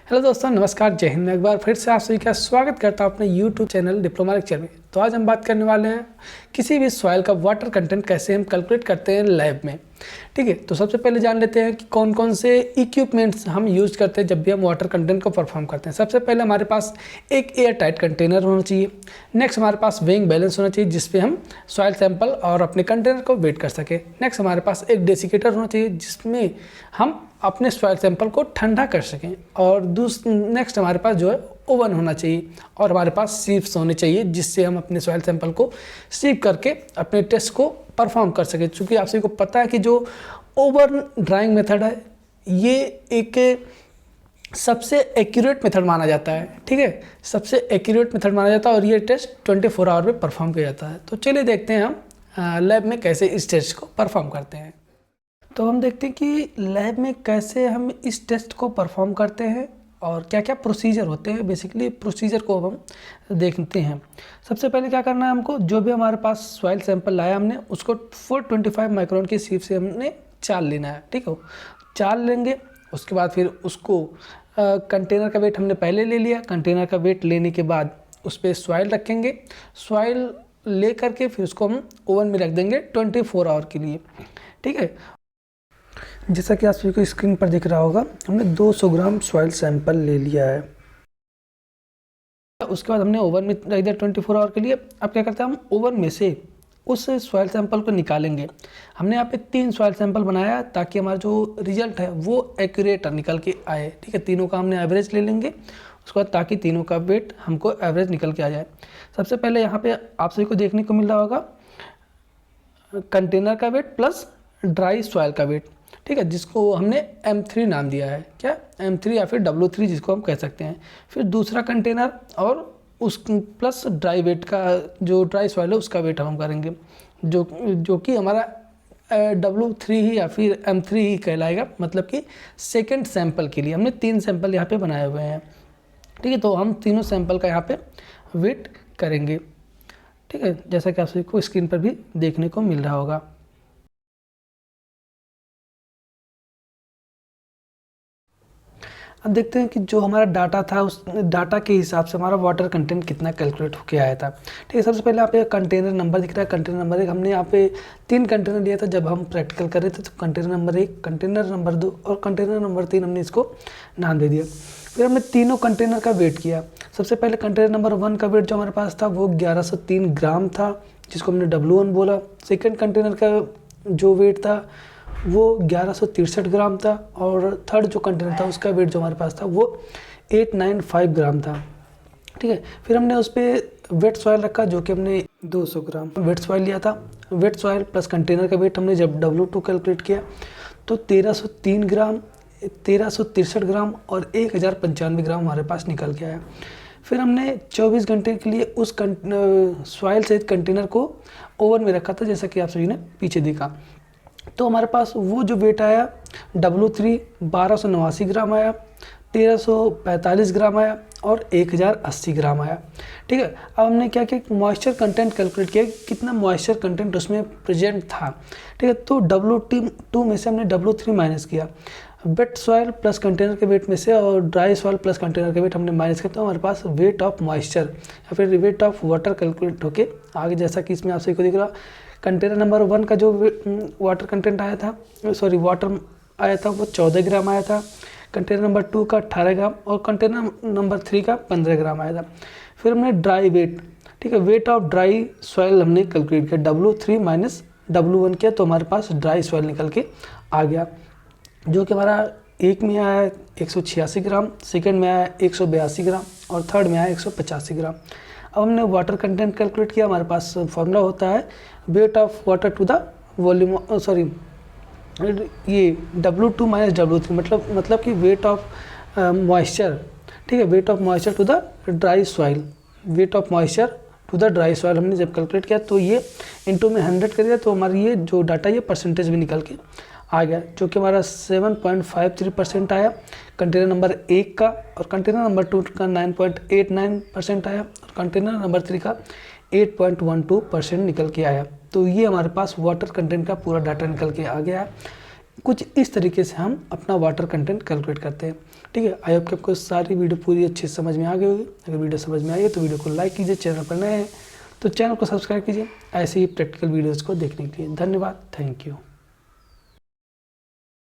Hello दोस्तों, नमस्कार, जय हिंद। एक बार फिर से आप सभी का स्वागत करता हूं अपने यूट्यूब चैनल डिप्लोमा लेक्चर में। तो आज हम बात करने वाले हैं किसी भी सॉइल का वाटर कंटेंट कैसे हम कैलकुलेट करते हैं लैब में। ठीक है, तो सबसे पहले जान लेते हैं कि कौन कौन से इक्विपमेंट्स हम यूज करते हैं जब भी हम वाटर कंटेंट को परफॉर्म करते हैं। सबसे पहले हमारे पास एक एयर टाइट कंटेनर होना चाहिए। नेक्स्ट हमारे पास वेइंग बैलेंस होना चाहिए जिसपे हम सॉइल सैंपल और अपने कंटेनर को वेट कर सकें। नेक्स्ट हमारे पास एक डेसिकेटर होना चाहिए जिसमें हम अपने सॉइल सैंपल को ठंडा कर सकें। और नेक्स्ट हमारे पास जो है ओवन होना चाहिए और हमारे पास सीव्स होने चाहिए जिससे हम अपने सॉइल सैंपल को सीव करके अपने टेस्ट को परफॉर्म कर सकें। क्योंकि आप सभी को पता है कि जो ओवन ड्राइंग मेथड है ये एक सबसे एक्यूरेट मेथड माना जाता है। ठीक है, सबसे एक्यूरेट मेथड माना जाता है और ये टेस्ट 24 आवर में परफॉर्म किया जाता है। तो चलिए देखते हैं हम लैब में कैसे इस टेस्ट को परफॉर्म करते हैं। तो हम देखते हैं कि लैब में कैसे हम इस टेस्ट को परफॉर्म करते हैं और क्या क्या प्रोसीजर होते हैं। बेसिकली प्रोसीजर को हम देखते हैं। सबसे पहले क्या करना है हमको, जो भी हमारे पास सॉइल सैंपल लाया हमने उसको 425 माइक्रोन की सीव से हमने चाल लेना है। ठीक है, चाल लेंगे। उसके बाद फिर उसको कंटेनर का वेट हमने पहले ले लिया। कंटेनर का वेट लेने के बाद उस पर सॉइल रखेंगे। सॉइल ले करके फिर उसको हम ओवन में रख देंगे 24 आवर के लिए। ठीक है, जैसा कि आप सभी को स्क्रीन पर दिख रहा होगा, हमने 200 ग्राम सॉइल सैंपल ले लिया है। उसके बाद हमने ओवन में रख दिया 24 आवर के लिए। अब क्या करते हैं, हम ओवन में से उस सॉइल सैंपल को निकालेंगे। हमने यहाँ पे 3 सॉइल सैंपल बनाया ताकि हमारा जो रिजल्ट है वो एक्यूरेट निकल के आए। ठीक है, तीनों का हमने एवरेज ले लेंगे उसके बाद, ताकि तीनों का वेट हमको एवरेज निकल के आ जाए। सबसे पहले यहाँ पे आप सभी को देखने को मिल रहा होगा कंटेनर का वेट प्लस ड्राई सॉइल का वेट। ठीक है, जिसको हमने M3 नाम दिया है। क्या, M3 या फिर W3 जिसको हम कह सकते हैं। फिर दूसरा कंटेनर और उस प्लस ड्राई वेट का, जो ड्राई सॉइल है उसका वेट हम करेंगे, जो कि हमारा W3 ही या फिर M3 ही कहलाएगा। मतलब कि सेकंड सैंपल के लिए हमने 3 सैंपल यहाँ पे बनाए हुए हैं। ठीक है, तो हम तीनों सैंपल का यहाँ पे वेट करेंगे। ठीक है, जैसा कि आप सभी को स्क्रीन पर भी देखने को मिल रहा होगा। अब देखते हैं कि जो हमारा डाटा था उस डाटा के हिसाब से हमारा वाटर कंटेंट कितना कैलकुलेट होके आया था। ठीक है, सबसे पहले यहाँ पे कंटेनर नंबर दिख रहा है। कंटेनर नंबर 1 हमने यहाँ पे 3 कंटेनर लिया था जब हम प्रैक्टिकल कर रहे थे। तो कंटेनर नंबर 1, कंटेनर नंबर 2 और कंटेनर नंबर 3 हमने इसको नाम दे दिया। फिर हमने तीनों कंटेनर का वेट किया। सबसे पहले कंटेनर नंबर 1 का वेट जो हमारे पास था वो 1103 ग्राम था, जिसको हमने W1 बोला। सेकेंड कंटेनर का जो वेट था वो 1163 ग्राम था और थर्ड जो कंटेनर था उसका वेट जो हमारे पास था वो 895 ग्राम था। ठीक है, फिर हमने उस पर वेट सॉइल रखा जो कि हमने 200 ग्राम वेट सॉइल लिया था। वेट सॉइल प्लस कंटेनर का वेट हमने जब W2 कैलकुलेट किया तो 1303 ग्राम, 1363 ग्राम और 1095 ग्राम हमारे पास निकल के आया। फिर हमने 24 घंटे के लिए उस सॉइल सहित कंटेनर को ओवन में रखा था, जैसा कि आप सभी ने पीछे देखा। तो हमारे पास वो जो वेट आया W3 1289 ग्राम आया, 1345 ग्राम आया और 1080 ग्राम आया। ठीक है, अब हमने क्या किया, मॉइस्चर कंटेंट कैलकुलेट किया, कितना मॉइस्चर कंटेंट उसमें प्रेजेंट था। ठीक है, तो W2 में से हमने W3 माइनस किया। वेट सॉइल प्लस कंटेनर के वेट में से और ड्राई सॉइल प्लस कंटेनर के वेट हमने माइनस किया, तो हमारे पास वेट ऑफ मॉइस्चर या फिर वेट ऑफ वाटर कैलकुलेट होके आगे, जैसा कि इसमें आप सभी को दिख रहा। कंटेनर नंबर 1 का जो वाटर कंटेंट आया था, वाटर आया था वो 14 ग्राम आया था। कंटेनर नंबर 2 का 18 ग्राम और कंटेनर नंबर 3 का 15 ग्राम आया था। फिर हमने ड्राई वेट, ठीक है, वेट ऑफ ड्राई सॉइल हमने कैलकुलेट किया, W3 माइनस W1 किया, तो हमारे पास ड्राई सॉइल निकल के आ गया, जो कि हमारा एक में आया 186 ग्राम, सेकेंड में आया 182 ग्राम और थर्ड में आया 185 ग्राम। अब हमने वाटर कंटेंट कैलकुलेट किया। हमारे पास फॉर्मूला होता है weight of water to the volume, ये W2 माइनस W3, मतलब कि वेट ऑफ मॉइस्चर। ठीक है, weight of moisture to the dry soil, weight of moisture to the dry soil हमने जब कैलकुलेट किया तो ये इनटू में 100 कर दिया, तो हमारी ये जो डाटा ये परसेंटेज भी निकल के आ गया, जो कि हमारा 7.53% आया कंटेनर नंबर 1 का, और कंटेनर नंबर 2 का 9.89% आया और कंटेनर नंबर 3 का 8.12% निकल के आया। तो ये हमारे पास वाटर कंटेंट का पूरा डाटा निकल के आ गया है। कुछ इस तरीके से हम अपना वाटर कंटेंट कैलकुलेट करते हैं। ठीक है, आई होप कि आपको सारी वीडियो पूरी अच्छे से समझ में आ गई होगी। अगर वीडियो समझ में आई है तो वीडियो को लाइक कीजिए, चैनल पर नए हैं तो चैनल को सब्सक्राइब कीजिए ऐसे ही प्रैक्टिकल वीडियोज़ को देखने के लिए। धन्यवाद, थैंक यू।